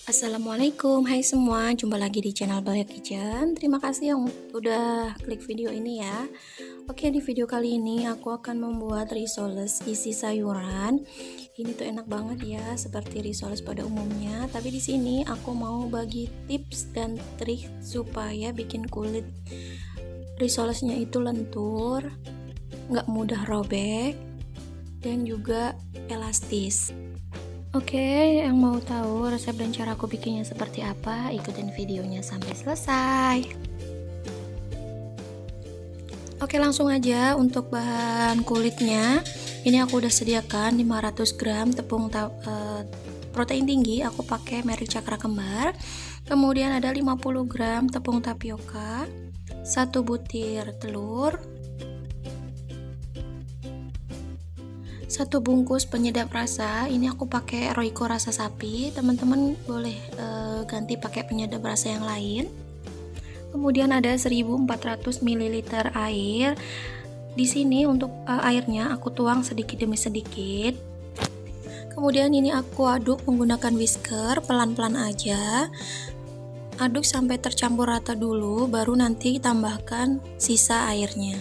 Assalamualaikum, hai semua, jumpa lagi di channel Balea Kitchen. Terima kasih yang udah klik video ini ya. Oke, di video kali ini aku akan membuat risoles isi sayuran. Ini tuh enak banget ya, seperti risoles pada umumnya. Tapi di sini aku mau bagi tips dan trik supaya bikin kulit risolesnya itu lentur, nggak mudah robek, dan juga elastis. Oke, yang mau tahu resep dan cara aku bikinnya seperti apa, ikutin videonya sampai selesai. Oke, langsung aja untuk bahan kulitnya. Ini aku udah sediakan 500 gram tepung protein tinggi, aku pakai merek Cakra Kembar. Kemudian ada 50 gram tepung tapioka, 1 butir telur, 1 bungkus penyedap rasa. Ini aku pakai Royco rasa sapi, teman-teman boleh ganti pakai penyedap rasa yang lain. Kemudian ada 1400 ml air. Di sini untuk airnya aku tuang sedikit demi sedikit. Kemudian ini aku aduk menggunakan whisker, pelan-pelan aja. Aduk sampai tercampur rata dulu, baru nanti tambahkan sisa airnya.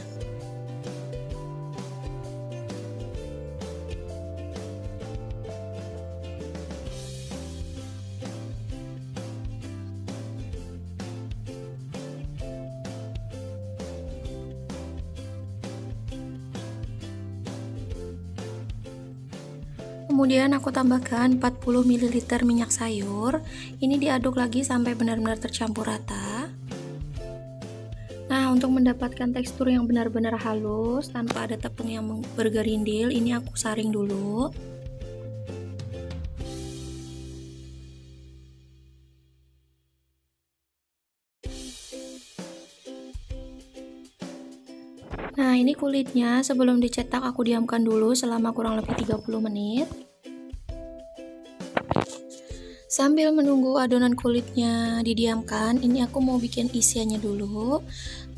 Kemudian aku tambahkan 40 ml minyak sayur. Ini diaduk lagi sampai benar-benar tercampur rata. Nah, untuk mendapatkan tekstur yang benar-benar halus tanpa ada tepung yang bergerindil, ini aku saring dulu. Nah, ini kulitnya sebelum dicetak aku diamkan dulu selama kurang lebih 30 menit. Sambil menunggu adonan kulitnya didiamkan, ini aku mau bikin isiannya dulu.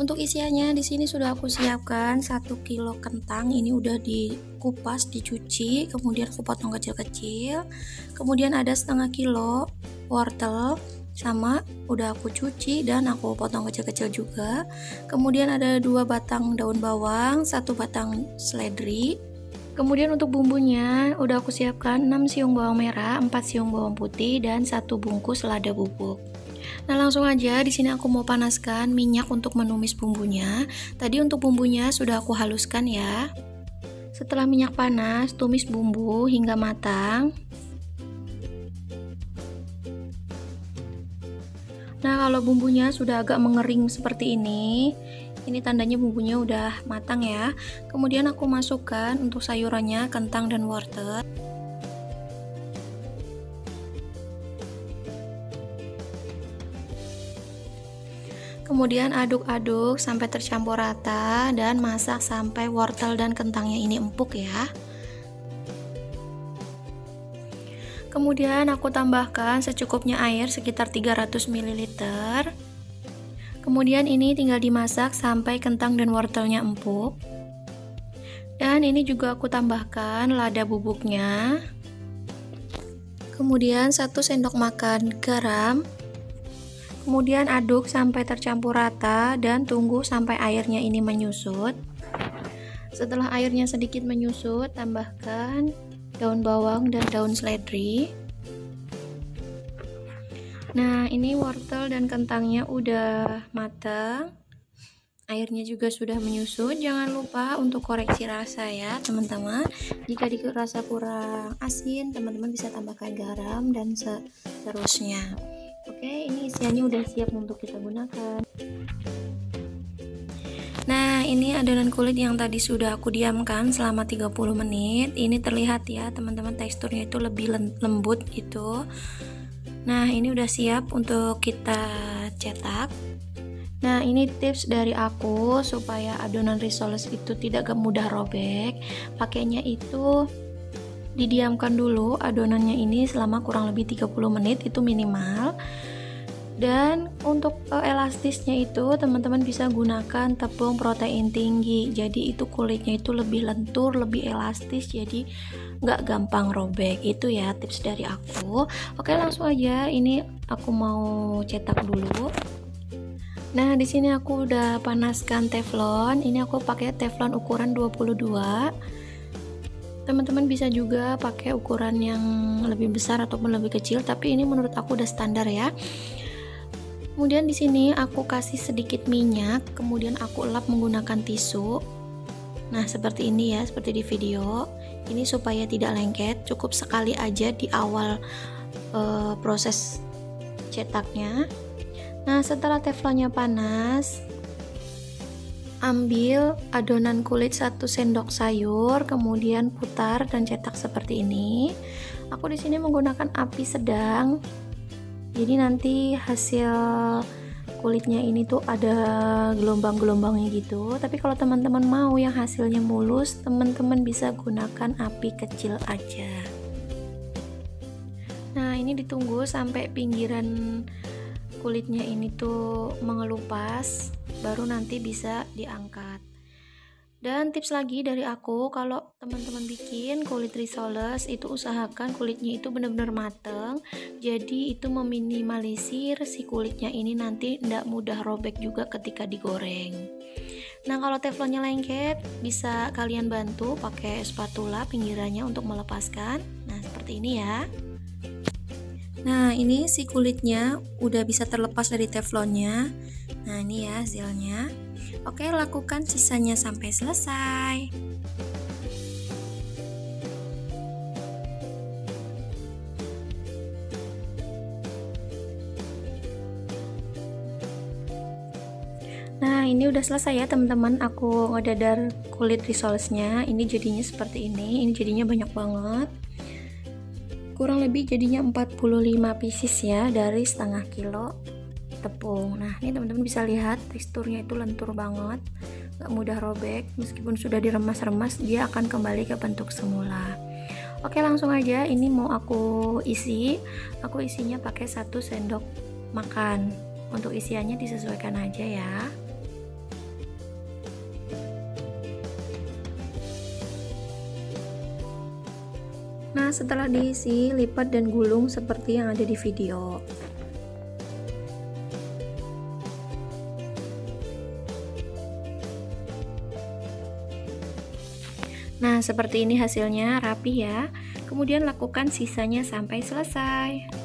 Untuk isiannya di sini sudah aku siapkan 1 kilo kentang. Ini udah dikupas, dicuci, kemudian aku potong kecil-kecil. Kemudian ada setengah kilo wortel, sama udah aku cuci dan aku potong kecil-kecil juga. Kemudian ada 2 batang daun bawang, 1 batang seledri. Kemudian untuk bumbunya udah aku siapkan 6 siung bawang merah, 4 siung bawang putih, dan 1 bungkus lada bubuk. Nah, langsung aja di sini aku mau panaskan minyak untuk menumis bumbunya. Tadi untuk bumbunya sudah aku haluskan ya. Setelah minyak panas, tumis bumbu hingga matang. Nah, kalau bumbunya sudah agak mengering seperti ini tandanya bumbunya udah matang ya. Kemudian aku masukkan untuk sayurannya, kentang dan wortel. Kemudian aduk-aduk sampai tercampur rata dan masak sampai wortel dan kentangnya ini empuk ya. Kemudian aku tambahkan secukupnya air sekitar 300 ml. Kemudian ini tinggal dimasak sampai kentang dan wortelnya empuk. Dan ini juga aku tambahkan lada bubuknya. Kemudian 1 sendok makan garam. Kemudian aduk sampai tercampur rata dan tunggu sampai airnya ini menyusut. Setelah airnya sedikit menyusut, tambahkan daun bawang dan daun seledri. Nah, ini wortel dan kentangnya udah matang. Airnya juga sudah menyusut. Jangan lupa untuk koreksi rasa ya, teman-teman. Jika dirasa kurang asin, teman-teman bisa tambahkan garam dan seterusnya. Oke, ini isiannya udah siap untuk kita gunakan. Nah, ini adonan kulit yang tadi sudah aku diamkan selama 30 menit. Ini terlihat ya, teman-teman, teksturnya itu lebih lembut gitu. Nah, ini udah siap untuk kita cetak. Nah, ini tips dari aku supaya adonan risoles itu tidak mudah robek. Pakainya itu didiamkan dulu adonannya ini selama kurang lebih 30 menit, itu minimal. Dan untuk elastisnya itu teman-teman bisa gunakan tepung protein tinggi. Jadi itu kulitnya itu lebih lentur, lebih elastis. Jadi nggak gampang robek. Itu ya tips dari aku. Oke, langsung aja ini aku mau cetak dulu. Nah, di sini aku udah panaskan teflon. Ini aku pakai teflon ukuran 22. Teman-teman bisa juga pakai ukuran yang lebih besar ataupun lebih kecil, tapi ini menurut aku udah standar ya. Kemudian di sini aku kasih sedikit minyak, kemudian aku lap menggunakan tisu. Nah, seperti ini ya, seperti di video. Ini supaya tidak lengket, cukup sekali aja di awal proses cetaknya. Nah, setelah teflonnya panas, ambil adonan kulit 1 sendok sayur, kemudian putar dan cetak seperti ini. Aku di sini menggunakan api sedang. Jadi nanti hasil kulitnya ini tuh ada gelombang-gelombangnya gitu. Tapi kalau teman-teman mau yang hasilnya mulus, teman-teman bisa gunakan api kecil aja. Nah, ini ditunggu sampai pinggiran kulitnya ini tuh mengelupas, baru nanti bisa diangkat. Dan tips lagi dari aku, kalau teman-teman bikin kulit risoles itu usahakan kulitnya itu benar-benar mateng, jadi itu meminimalisir si kulitnya ini nanti tidak mudah robek juga ketika digoreng. Nah, kalau teflonnya lengket, bisa kalian bantu pakai spatula pinggirannya untuk melepaskan. Nah, seperti ini ya. Nah, ini si kulitnya udah bisa terlepas dari teflonnya. Nah, ini ya hasilnya. Oke, lakukan sisanya sampai selesai. Nah, ini udah selesai ya teman-teman. Aku ngedadar kulit risolesnya. Ini jadinya seperti ini. Ini jadinya banyak banget. Kurang lebih jadinya 45 pieces ya dari setengah kilo tepung. Nah, ini teman-teman bisa lihat teksturnya itu lentur banget, gak mudah robek. Meskipun sudah diremas-remas, dia akan kembali ke bentuk semula. Oke, langsung aja ini mau aku isi. Aku isinya pakai 1 sendok makan. Untuk isiannya disesuaikan aja ya. Nah, setelah diisi, lipat dan gulung seperti yang ada di video. Nah, seperti ini hasilnya, rapi ya. Kemudian lakukan sisanya sampai selesai.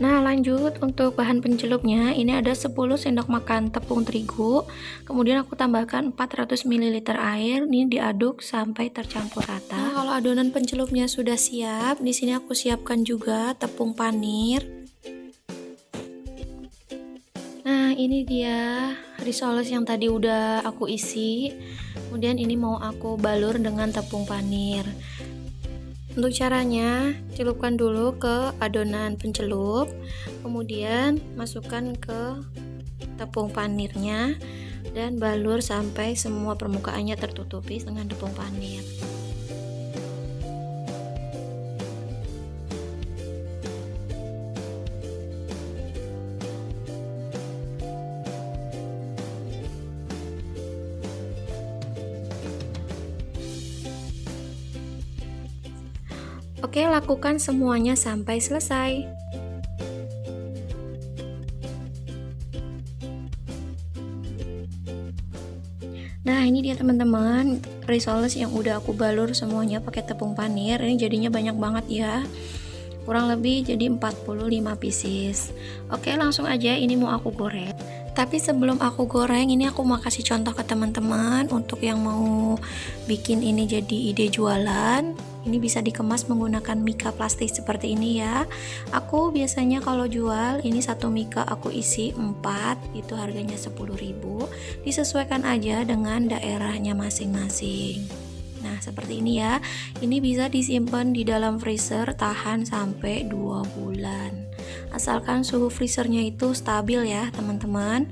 Nah, lanjut untuk bahan pencelupnya, ini ada 10 sendok makan tepung terigu, kemudian aku tambahkan 400 ml air, ini diaduk sampai tercampur rata. Nah, kalau adonan pencelupnya sudah siap, di sini aku siapkan juga tepung panir. Nah, ini dia risoles yang tadi udah aku isi, kemudian ini mau aku balur dengan tepung panir. Untuk caranya, celupkan dulu ke adonan pencelup, kemudian masukkan ke tepung panirnya dan balur sampai semua permukaannya tertutupi dengan tepung panir. Oke, lakukan semuanya sampai selesai. Nah, ini dia teman-teman, risoles yang udah aku balur semuanya pakai tepung panir. Ini jadinya banyak banget ya. Kurang lebih jadi 45 pieces. Oke, langsung aja ini mau aku goreng. Tapi sebelum aku goreng, ini aku mau kasih contoh ke teman-teman untuk yang mau bikin ini jadi ide jualan. Ini bisa dikemas menggunakan mika plastik seperti ini ya. Aku biasanya kalau jual ini satu mika aku isi 4, itu harganya 10.000. Disesuaikan aja dengan daerahnya masing-masing. Nah, seperti ini ya. Ini bisa disimpan di dalam freezer tahan sampai 2 bulan. Asalkan suhu freezernya itu stabil ya, teman-teman.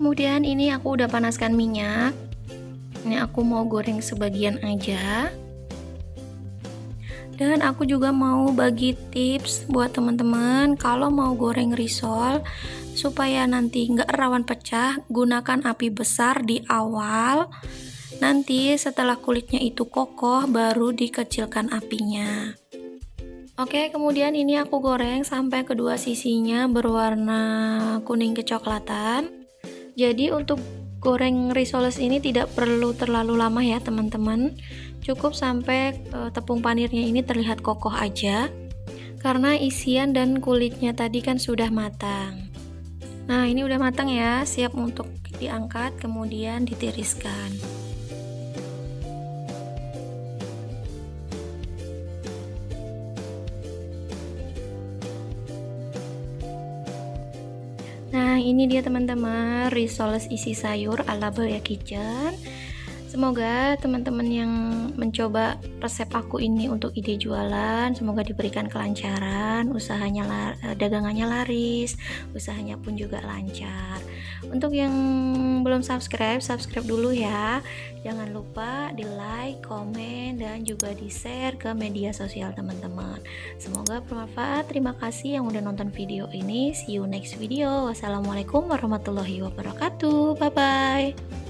Kemudian ini aku udah panaskan minyak. Ini aku mau goreng sebagian aja. Dan aku juga mau bagi tips buat teman-teman kalau mau goreng risol supaya nanti nggak rawan pecah, gunakan api besar di awal. Nanti setelah kulitnya itu kokoh baru dikecilkan apinya. Oke, kemudian ini aku goreng sampai kedua sisinya berwarna kuning kecoklatan. Jadi untuk goreng risoles ini tidak perlu terlalu lama ya teman-teman. Cukup sampai tepung panirnya ini terlihat kokoh aja. Karena isian dan kulitnya tadi kan sudah matang. Nah, ini udah matang ya, siap untuk diangkat kemudian ditiriskan. Nah, ini dia teman-teman, risoles isi sayur ala Balea Kitchen. Semoga teman-teman yang mencoba resep aku ini untuk ide jualan, semoga diberikan kelancaran, usahanya dagangannya laris, usahanya pun juga lancar. Untuk yang belum subscribe, subscribe dulu ya. Jangan lupa di like, komen, dan juga di share ke media sosial teman-teman. Semoga bermanfaat. Terima kasih yang udah nonton video ini. See you next video. Wassalamualaikum warahmatullahi wabarakatuh. Bye bye.